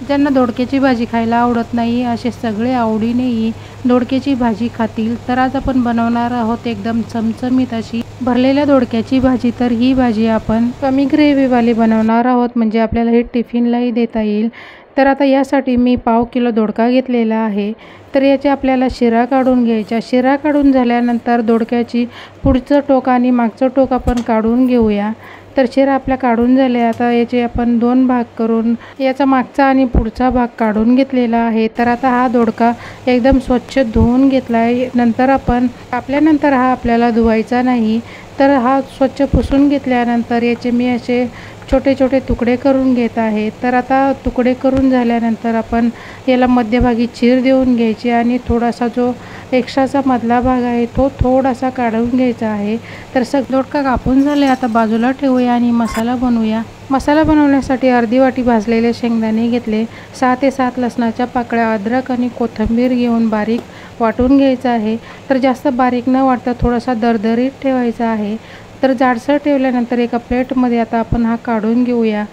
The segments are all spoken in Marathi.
ज्यांना दोडक्याची भाजी खायला आवडत नाही असे सगळे आवडीनेही दोडक्याची भाजी खातील। तर आज आपण बनवणार आहोत एकदम चमचमीत अशी भरलेल्या दोडक्याची भाजी। तर ही भाजी आपण कमी ग्रेव्हीवाली बनवणार आहोत, म्हणजे आपल्याला ही टिफिनलाही देता येईल। तर आता यासाठी मी पाव किलो दोडका घेतलेला आहे। तर याचे आपल्याला शिरा काढून घ्यायचा। शिरा काढून झाल्यानंतर दोडक्याची पुढचं टोक आणि मागचं टोक आपण काढून घेऊया। तर शिरा आपला काढून झाले। आता याचे आपण 2 भाग करून याचा मागचा आणि पुढचा भाग काढून घेतलेला आहे। तर आता हा दोडका एकदम स्वच्छ धुवून घेतला आहे। नंतर आपण कापल्यानंतर हा आपल्याला धुवायचा नाही। तर हा स्वच्छ पुसून घेतल्यानंतर याचे मी असे छोटे छोटे तुकडे करून घेत आहे। तर आता तुकडे करून झाल्यानंतर आपण याला मध्यभागी चीर देऊन घ्यायची आणि थोडासा जो एक्स्ट्राचा मधला भाग आहे तो थोडासा काढून घ्यायचा आहे। तर दोडका कापून झाले, आता बाजूला ठेवूया आणि मसाला बनवूया। मसाला बनवण्यासाठी अर्धी वाटी भाजलेले शेंगदाणे घेतले, 6 ते 7 लसणाच्या पाकळ्या, अद्रक आणि कोथिंबीर घेऊन बारीक वाटून घ्यायचं आहे। तर जास्त बारीक न वाटता थोडासा दरदरीत ठेवायचा आहे। तर जाडसर ठेवल्यानंतर एका प्लेटमध्ये आता आपण हा काढून घेऊया।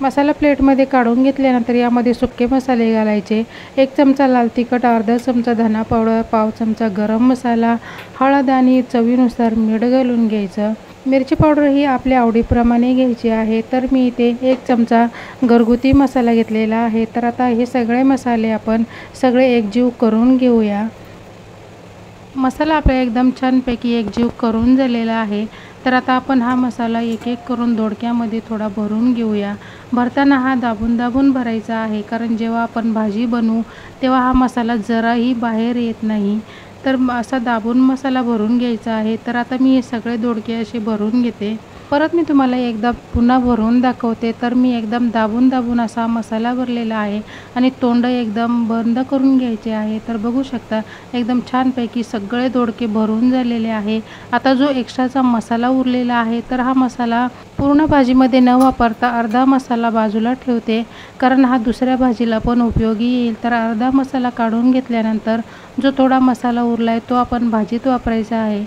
मसाला प्लेटमध्ये काढून घेतल्यानंतर यामध्ये सुके मसाले घालायचे। 1 चमचा लाल तिखट, अर्धा चमचा धना पावडर, पाव चमचा गरम मसाला, हळद आणि चवीनुसार मीठ घालून घ्यायचं। मिरची पावडर ही आपल्या आवडीप्रमाणे घ्यायची आहे। तर मी इथे 1 चमचा घरगुती मसाला घेतलेला आहे। तर आता हे सगळे मसाले आपण सगळे एकजीव करून घेऊया। मसाला आपला एकदम छानपैकी एकजीव करून झालेला आहे। तर आता आपण हा मसाला एक एक करून दोडक्यामध्ये थोडा भरून घेऊया। भरताना हा दाबून दाबून भरायचा आहे, कारण जेव्हा आपण भाजी बनवू तेव्हा हा मसाला जराही बाहेर येत नाही। तर असा दाबून मसाला भरून घ्यायचा आहे। तर आता मी हे सगळे दोडके असे भरून घेते। परत मी तुम्हाला एकदा पुन्हा भरून दाखवते। तर मी एकदम दाबून दाबून असा मसाला भरलेला आहे आणि तोंड एकदम बंद करून घ्यायचे आहे। तर बघू शकता एकदम छानपैकी सगळे दोडके भरून झालेले आहे। आता जो एक्स्ट्राचा मसाला उरलेला आहे, तर हा मसाला पूर्ण भाजीमध्ये न वापरता अर्धा मसाला बाजूला ठेवते, कारण हा दुसऱ्या भाजीला पण उपयोगी येईल। तर अर्धा मसाला काढून घेतल्यानंतर जो थोडा मसाला उरला आहे तो आपण भाजीत वापरायचा आहे।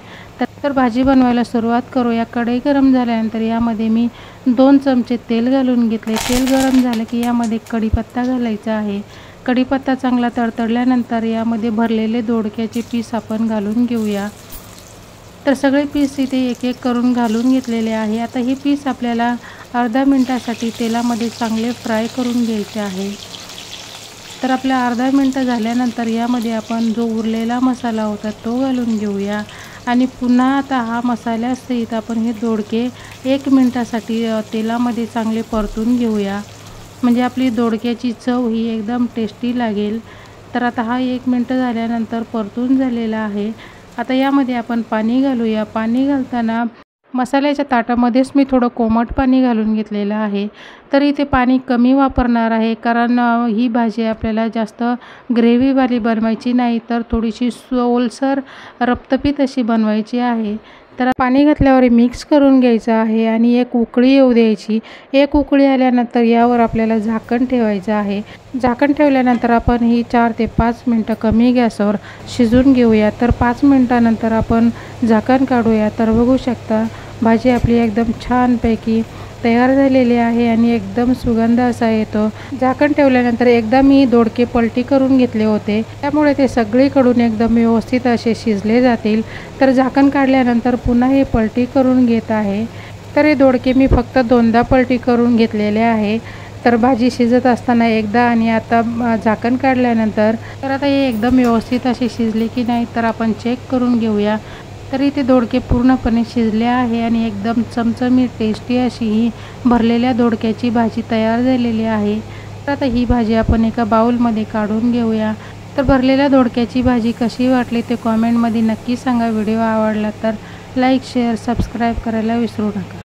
तर भाजी बनवायला सुरुवात करूया। कढई गरम झाल्यानंतर यामध्ये मी 2 चमचे तेल घालून घेतले। तेल गरम झालं की यामध्ये कढीपत्ता घालायचा आहे। कढीपत्ता चांगला तडतडल्यानंतर यामध्ये भरलेले दोडक्याचे पीस आपण घालून घेऊया। तर सगळे पीस इथे एक एक करून घालून घेतलेले आहे। आता हे पीस आपल्याला अर्धा मिनिटासाठी तेलामध्ये चांगले फ्राय करून घ्यायचे आहे। तर आपल्या अर्धा मिनिट झाल्यानंतर यामध्ये आपण जो उरलेला मसाला होता तो घालून घेऊया आणि पुन्हा आता हा मसाल्यासहित आपण हे दोडके 1 मिनिटासाठी तेलामध्ये चांगले परतून घेऊया, म्हणजे आपली दोडक्याची चव ही एकदम टेस्टी लागेल। तर आता हा 1 मिनिट झाल्यानंतर परतून झालेला आहे। आता यामध्ये आपण पाणी घालूया। पाणी घालताना मसाल्याच्या ताटामध्येच मी थोडं कोमट पाणी घालून घेतलेलं आहे। तर इथे पाणी कमी वापरणार आहे, कारण ही भाजी आपल्याला जास्त ग्रेव्हीवाली बनवायची नाही, तर थोडीशी ओलसर रपरपीत अशी बनवायची आहे। तर पाणी घातल्यावर मिक्स करून घ्यायचं आहे आणि एक उकळी येऊ द्यायची। एक उकळी आल्यानंतर यावर आपल्याला झाकण ठेवायचं आहे। झाकण ठेवल्यानंतर आपण ही 4 ते 5 मिनिटं कमी गॅसवर शिजून घेऊया। तर 5 मिनिटानंतर आपण झाकण काढूया। तर बघू शकता भाजी आपली एकदम छानपैकी तयार झालेली आहे आणि एकदम सुगंध असा येतो। झाकण ठेवल्यानंतर एकदा मी दोडके पलटी करून घेतले होते, त्यामुळे ते सगळीकडून एकदम व्यवस्थित असे शिजले जातील। तर झाकण काढल्यानंतर पुन्हा हे पलटी करून घेत आहे। तर हे दोडके मी फक्त 2दा पलटी करून घेतलेले आहे। तर भाजी शिजत असताना एकदा आणि आता झाकण काढल्यानंतर तर आता हे एकदम व्यवस्थित असे शिजले की नाही तर आपण चेक करून घेऊया। तर इथे दोडके पूर्णपणे शिजले आहे आणि एकदम चमचमीत टेस्टी अशी ही भरलेल्या दोडक्याची भाजी तयार झालेली आहे। तर आता ही भाजी आपण एका बाउलमध्ये काढून घेऊया। तर भरलेल्या दोडक्याची भाजी कशी वाटली ते कॉमेंटमध्ये नक्की सांगा। व्हिडिओ आवडला तर लाईक, शेअर, सबस्क्राईब करायला विसरू नका।